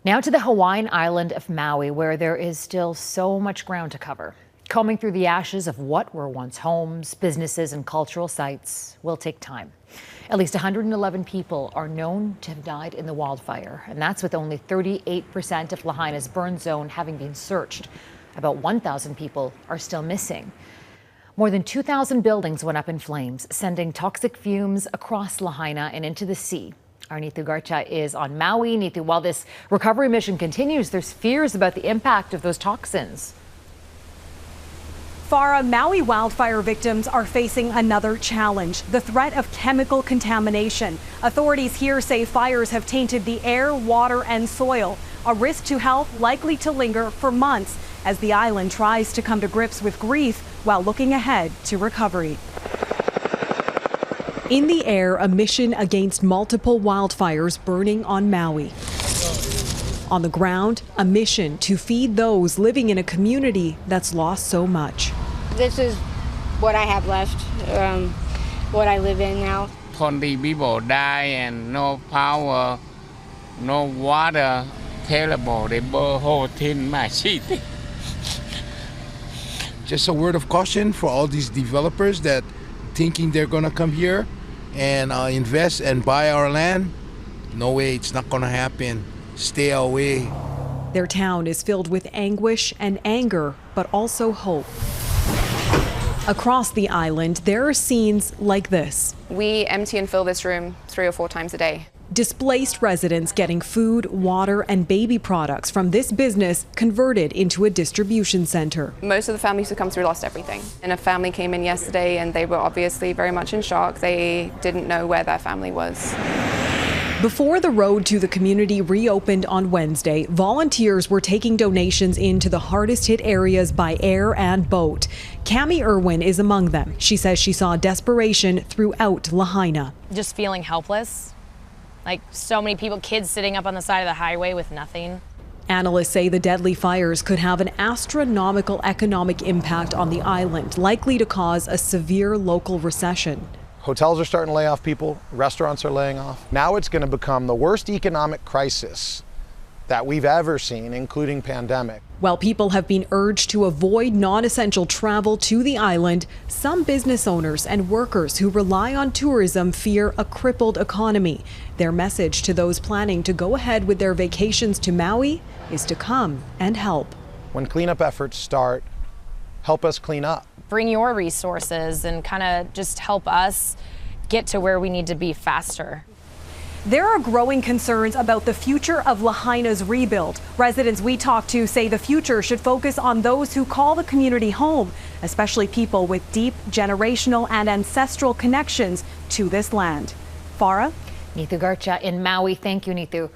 Now to the Hawaiian island of Maui, where there is still so much ground to cover. Combing through the ashes of what were once homes, businesses, and cultural sites will take time. At least 111 people are known to have died in the wildfire, and that's with only 38% of Lahaina's burn zone having been searched. About 1,000 people are still missing. More than 2,000 buildings went up in flames, sending toxic fumes across Lahaina and into the sea. Our Neetu Garcha is on Maui. Neetu, while this recovery mission continues, there's fears about the impact of those toxins. Farah, Maui wildfire victims are facing another challenge, the threat of chemical contamination. Authorities here say fires have tainted the air, water, and soil, a risk to health likely to linger for months as the island tries to come to grips with grief while looking ahead to recovery. In the air, a mission against multiple wildfires burning on Maui. On the ground, a mission to feed those living in a community that's lost so much. This is what I have left, what I live in now. 20 people die and no power, no water, terrible. They burn whole thing, my city. Just a word of caution for all these developers that thinking they're gonna come here and invest and buy our land. No way, it's not gonna happen. Stay away. Their town is filled with anguish and anger, but also hope. Across the island, there are scenes like this. We empty and fill this room 3 or 4 times a day. Displaced residents getting food, water, and baby products from this business converted into a distribution center. Most of the families who come through lost everything. And a family came in yesterday and they were obviously very much in shock. They didn't know where their family was. Before the road to the community reopened on Wednesday, volunteers were taking donations into the hardest hit areas by air and boat. Cami Irwin is among them. She says she saw desperation throughout Lahaina. Just feeling helpless. Like so many people, kids sitting up on the side of the highway with nothing. Analysts say the deadly fires could have an astronomical economic impact on the island, likely to cause a severe local recession. Hotels are starting to lay off people, restaurants are laying off. Now it's going to become the worst economic crisis that we've ever seen, including pandemic. While people have been urged to avoid non-essential travel to the island, some business owners and workers who rely on tourism fear a crippled economy. Their message to those planning to go ahead with their vacations to Maui is to come and help. When cleanup efforts start, help us clean up. Bring your resources and kind of just help us get to where we need to be faster. There are growing concerns about the future of Lahaina's rebuild. Residents we talked to say the future should focus on those who call the community home, especially people with deep generational and ancestral connections to this land. Farah? Neetu Garcha in Maui. Thank you, Neetu.